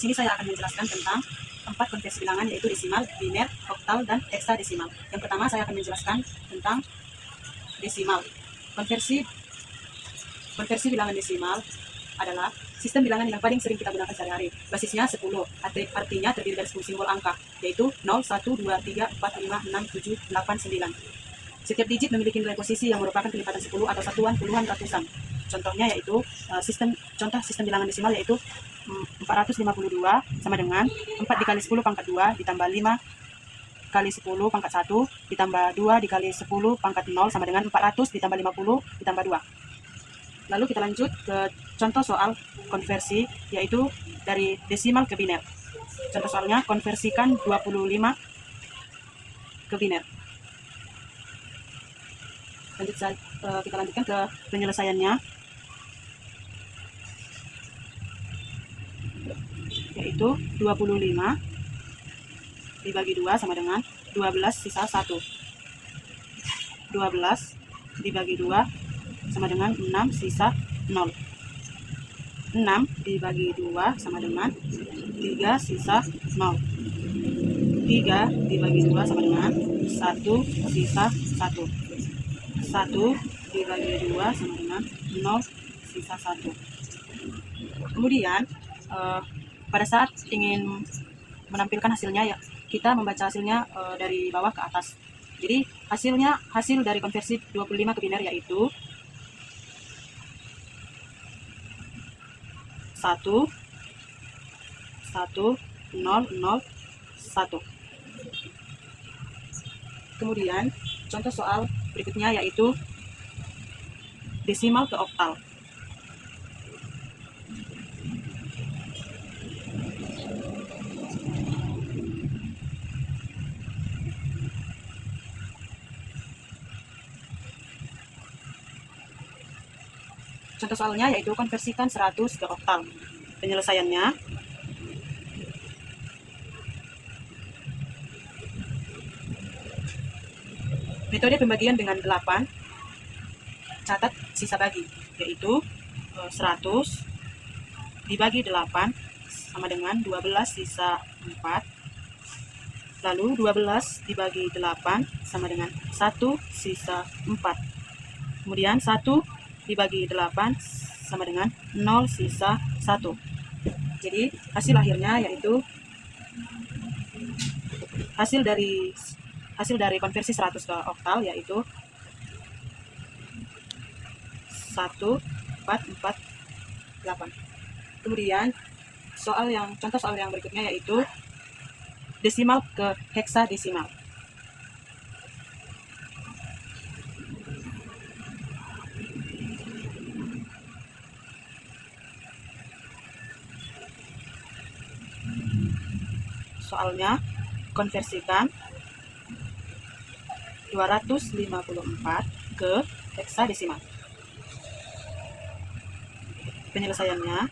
sini saya akan menjelaskan tentang 4 konversi bilangan, yaitu desimal, biner, oktal, dan heksadesimal. Yang pertama saya akan menjelaskan tentang desimal. Konversi bilangan desimal adalah sistem bilangan yang paling sering kita gunakan sehari-hari. Basisnya 10, artinya terdiri dari 10 simbol angka, yaitu 0, 1, 2, 3, 4, 5, 6, 7, 8, 9. Setiap digit memiliki nilai posisi yang merupakan kelipatan 10 atau satuan, puluhan, ratusan. Contohnya yaitu contoh sistem bilangan desimal yaitu 452 sama dengan 4 dikali 10 pangkat 2 ditambah 5 kali 10 pangkat 1 ditambah 2 dikali 10 pangkat 0 sama dengan 400 ditambah 50 ditambah 2. Lalu kita lanjut ke contoh soal konversi, yaitu dari desimal ke biner. Contoh soalnya, konversikan 25 ke biner. Kita lanjutkan ke penyelesaiannya, yaitu 25 dibagi 2 sama dengan 12 sisa 1. 12 dibagi 2 sama dengan 6 sisa 0. 6 dibagi 2 sama dengan 3 sisa 0. 3 dibagi 2 sama dengan 1 sisa 1. 1 dibagi 2 sama dengan 0 sisa 1. Kemudian pada saat ingin menampilkan hasilnya, ya kita membaca hasilnya dari bawah ke atas. Jadi hasil dari konversi 25 ke biner yaitu 1 1 0 0 1. Kemudian contoh soal berikutnya yaitu desimal ke oktal. Contoh soalnya yaitu konversikan 100 ke oktal. Penyelesaiannya, metode pembagian dengan 8, catat sisa bagi, yaitu 100 dibagi 8 sama dengan 12 sisa 4, lalu 12 dibagi 8 sama dengan 1 sisa 4, kemudian 1 dibagi 8 sama dengan 0 sisa 1. Jadi hasil akhirnya yaitu hasil dari konversi 100 ke oktal yaitu 1448. Kemudian contoh soal yang berikutnya yaitu desimal ke heksadesimal. Soalnya, konversikan 254 ke heksadesimal. Penyelesaiannya,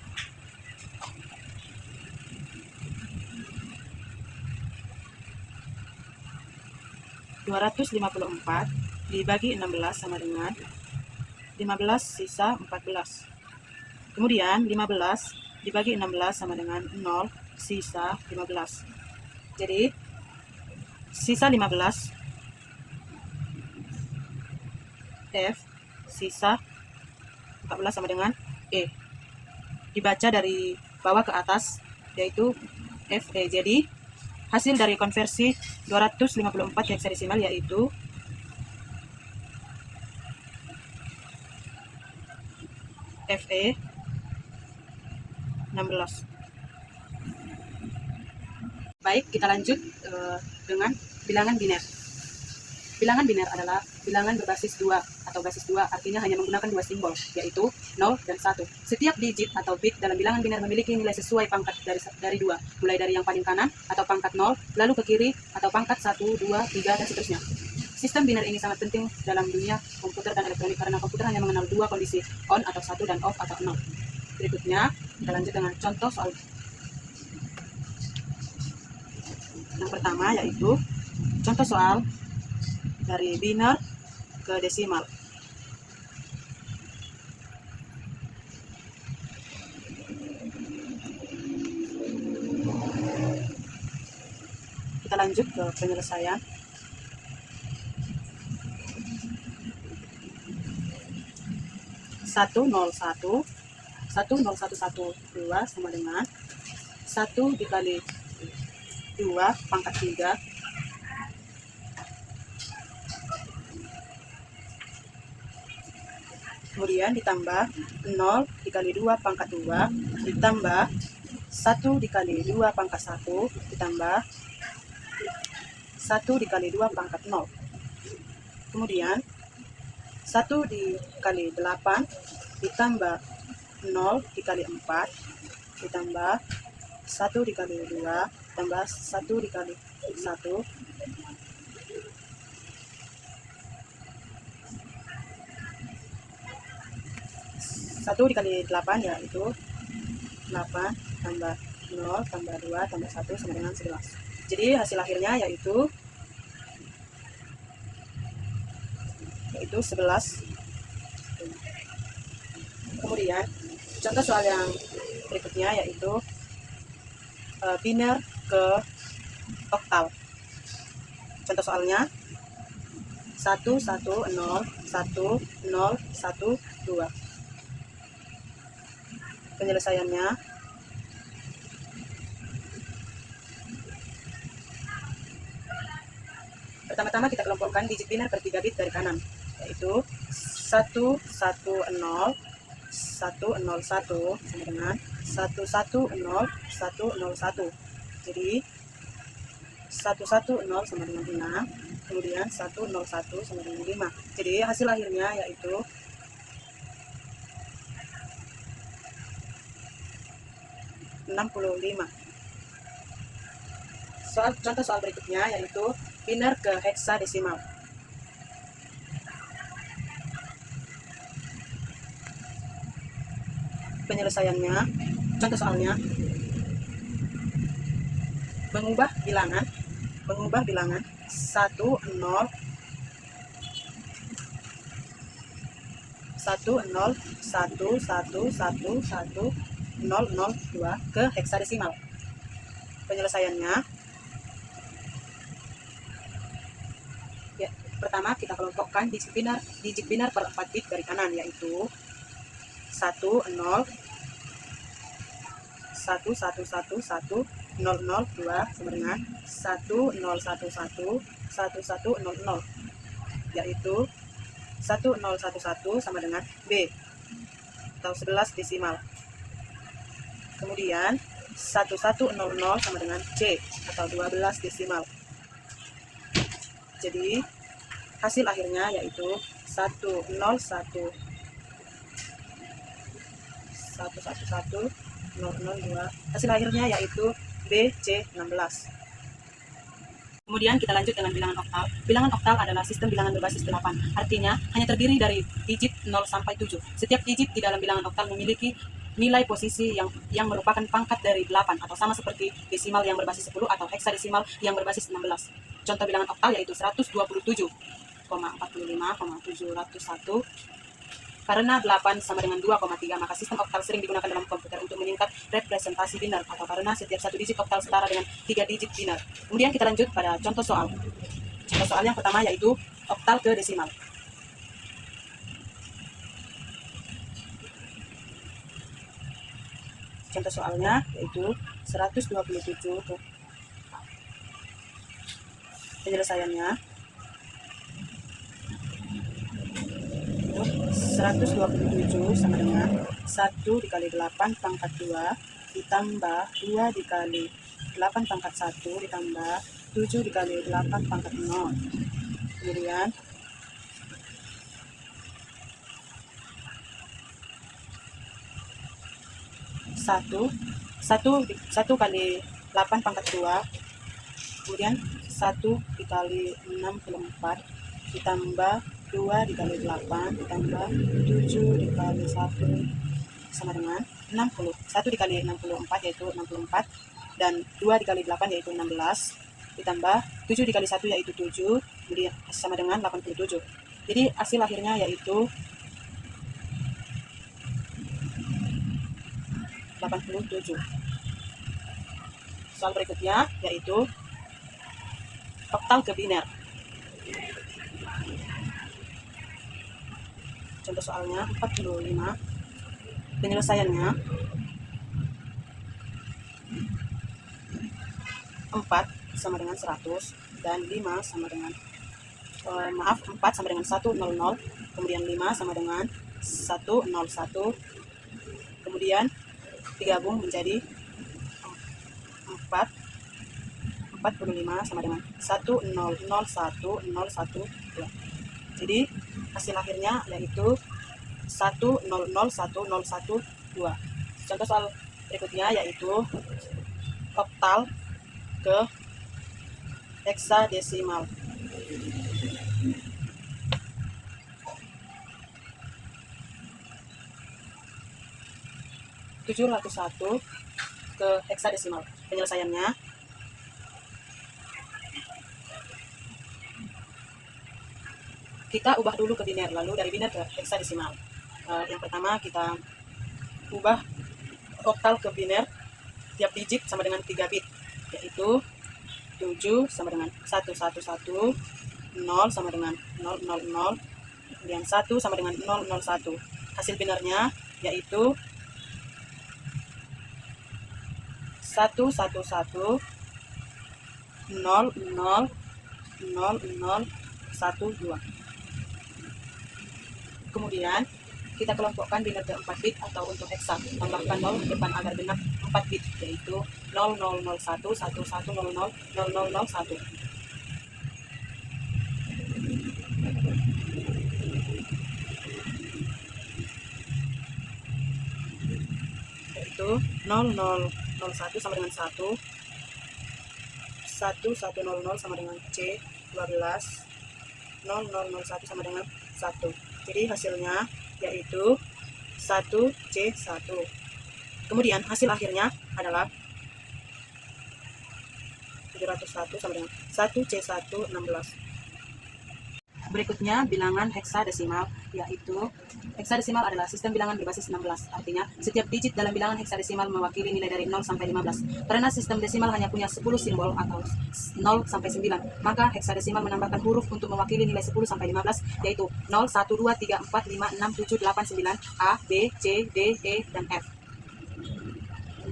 dibagi 16 sama dengan 15 sisa 14. Kemudian 15 dibagi 16 sama dengan 0 sisa 15. Jadi sisa 15 F sisa 14 sama dengan E. Dibaca dari bawah ke atas yaitu FE. Jadi hasil dari konversi 254 heksadesimal yaitu FE 16. Baik, kita lanjut dengan bilangan biner. Bilangan biner adalah bilangan berbasis 2 atau basis 2, artinya hanya menggunakan 2 simbol, yaitu 0 dan 1. Setiap digit atau bit dalam bilangan biner memiliki nilai sesuai pangkat dari 2, mulai dari yang paling kanan atau pangkat 0, lalu ke kiri atau pangkat 1, 2, 3, dan seterusnya. Sistem biner ini sangat penting dalam dunia komputer dan elektronik karena komputer hanya mengenal 2 kondisi, on atau 1 dan off atau 0. Berikutnya, kita lanjut dengan contoh soal. Yang pertama yaitu contoh soal dari biner ke desimal. lanjut ke penyelesaian. Satu nol satu 10112 sama dengan 1 dikali 2 pangkat 3 kemudian ditambah 0 dikali 2 pangkat 2 ditambah 1 dikali 2 pangkat 1 ditambah 1 dikali 2 pangkat 0. Kemudian 1 dikali 8 ditambah 0 dikali 4 ditambah 1 dikali 2 tambah 1 dikali 1 1 dikali 8 yaitu 8 tambah 0 tambah 2 tambah 1 sama dengan 11. Jadi hasil akhirnya yaitu 11. Kemudian contoh soal yang berikutnya yaitu biner ke oktal. Contoh soalnya 1101012. Penyelesaiannya pertama-tama kita kelompokkan digit biner per 3 bit dari kanan, yaitu 110 101 sama dengan 110101. Jadi 110 sama dengan 6, kemudian 101 sama dengan 5. Jadi hasil akhirnya yaitu 65. Contoh soal berikutnya yaitu biner ke heksadesimal. Penyelesaiannya, contoh soalnya mengubah bilangan 10 ke heksadesimal. Penyelesaiannya ya, pertama kita kelompokkan digit biner per 4 bit dari kanan, yaitu 10 1 1 1 1 0 0 2 sama dengan 10 11 11 00, yaitu 1011 sama dengan B atau 11 desimal. Kemudian 1100 sama dengan C atau 12 desimal. Jadi hasil akhirnya yaitu 101 111 002. Hasil akhirnya yaitu BC16. Kemudian kita lanjut dengan bilangan oktal. Bilangan oktal adalah sistem bilangan berbasis 8. Artinya hanya terdiri dari digit 0 sampai 7. Setiap digit di dalam bilangan oktal memiliki nilai posisi yang merupakan pangkat dari 8 atau sama seperti desimal yang berbasis 10 atau heksadesimal yang berbasis 16. Contoh bilangan oktal yaitu 127,45,701. Karena 8 sama dengan 2,3, maka sistem oktal sering digunakan dalam komputer untuk menyingkat representasi biner, atau karena setiap satu digit oktal setara dengan 3 digit biner. Kemudian kita lanjut pada contoh soal. Contoh soal yang pertama yaitu oktal ke desimal. Contoh soalnya yaitu 127. Penyelesaiannya 127 sama dengan 1 dikali 8 pangkat 2 ditambah 2 dikali 8 pangkat 1 ditambah 7 dikali 8 pangkat 0. Kemudian 1 kali 8 pangkat 2, kemudian 1 dikali 64 ditambah 2 dikali 8 ditambah 7 dikali 1 sama dengan 60. 1 dikali 64 yaitu 64, dan 2 dikali 8 yaitu 16, ditambah 7 dikali 1 yaitu 7, jadi sama dengan 87. Jadi hasil akhirnya yaitu 87. Soal berikutnya yaitu oktal ke biner. Contoh soalnya 45. Penyelesaiannya 4 sama dengan 100 dan 5 sama dengan 4 sama dengan 100, kemudian 5 sama dengan 101, kemudian digabung menjadi 45 sama dengan 1001012. Jadi hasil akhirnya yaitu 1001012. Contoh soal berikutnya yaitu oktal ke heksadesimal. (701) ke heksadesimal. Penyelesaiannya kita ubah dulu ke biner, lalu dari biner ke heksadesimal. Yang pertama kita ubah oktal ke biner, tiap digit sama dengan 3 bit, yaitu 7 sama dengan 111, 0 sama dengan 000, kemudian 1 sama dengan 001. Hasil binernya yaitu 111 000012. Kemudian kita kelompokkan biner ke 4 bit atau untuk heksa, tambahkan 0 depan agar genap 4 bit, yaitu 000111000001. Yaitu 0001 sama dengan 1, 1100 sama dengan C 12, 0001 sama dengan 1. Jadi hasilnya yaitu 1C1. Kemudian hasil akhirnya adalah 701 sama dengan 1C116. Berikutnya bilangan heksadesimal, yaitu heksadesimal adalah sistem bilangan berbasis 16. Artinya setiap digit dalam bilangan heksadesimal mewakili nilai dari 0 sampai 15. Karena sistem desimal hanya punya 10 simbol atau 0 sampai 9, maka heksadesimal menambahkan huruf untuk mewakili nilai 10 sampai 15, yaitu 0, 1, 2, 3, 4, 5, 6, 7, 8, 9, A, B, C, D, E, dan F.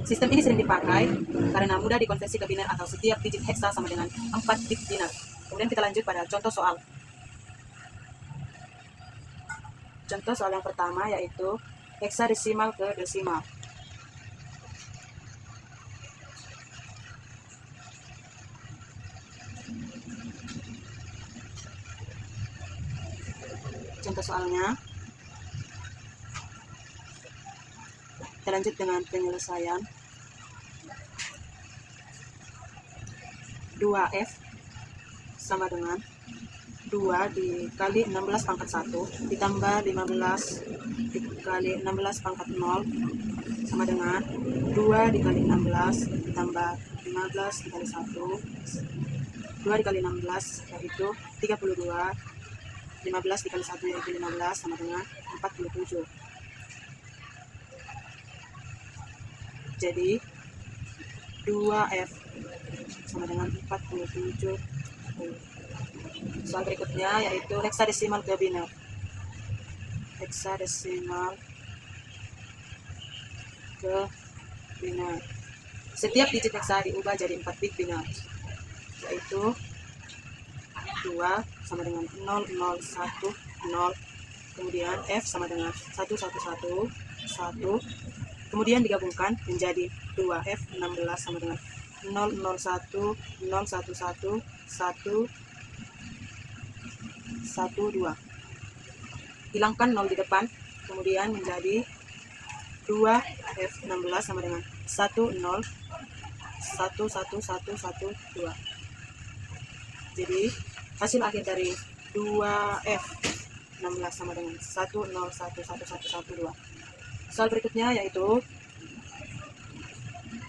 Sistem ini sering dipakai karena mudah dikonversi ke biner atau setiap digit heksa sama dengan 4 bit biner. Kemudian kita lanjut pada contoh soal. Contoh soal yang pertama yaitu heksadesimal ke desimal. Contoh soalnya, kita lanjut dengan penyelesaian. 2F sama dengan 2 dikali 16 pangkat 1 ditambah 15 dikali 16 pangkat 0 sama dengan 2 dikali 16 ditambah 15 dikali 1, 2 dikali 16 yaitu 32, 15 dikali 1 yaitu 15 sama dengan 47. Jadi 2F sama dengan 47. Soal berikutnya yaitu heksadesimal ke biner. Heksadesimal ke biner. Setiap digit heksa diubah jadi 4 bit biner, yaitu 2 sama dengan 001, 0, kemudian F sama dengan 111, 1, kemudian digabungkan menjadi 2F 16 sama dengan 001, 011, 1, 12. Hilangkan 0 di depan, kemudian menjadi 2F16 sama dengan 10, 1111112. Jadi hasil akhir dari 2F16 sama dengan 10111112. Soal berikutnya yaitu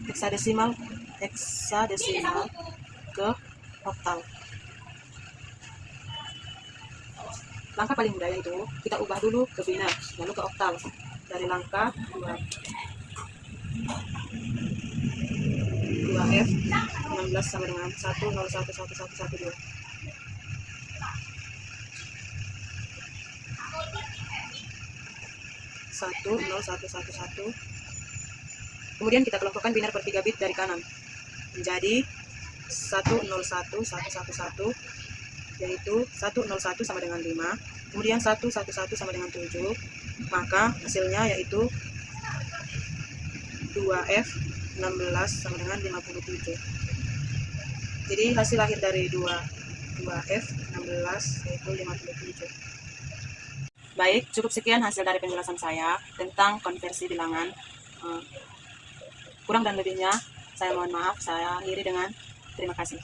heksadesimal ke oktal. Langkah paling mudah yaitu kita ubah dulu ke biner, lalu ke oktal. Dari langkah 2F 16 sama dengan 1011112. Satu nol satu satu satu. Kemudian kita kelompokkan binar per 3 bit dari kanan menjadi 101111, yaitu 101 sama dengan 5, kemudian 111 sama dengan 7, maka hasilnya yaitu 2F 16 sama dengan 57. Jadi hasil akhir dari 2F 16 yaitu 57. Baik, cukup sekian hasil dari penjelasan saya tentang konversi bilangan. Kurang dan lebihnya saya mohon maaf, saya akhiri dengan terima kasih.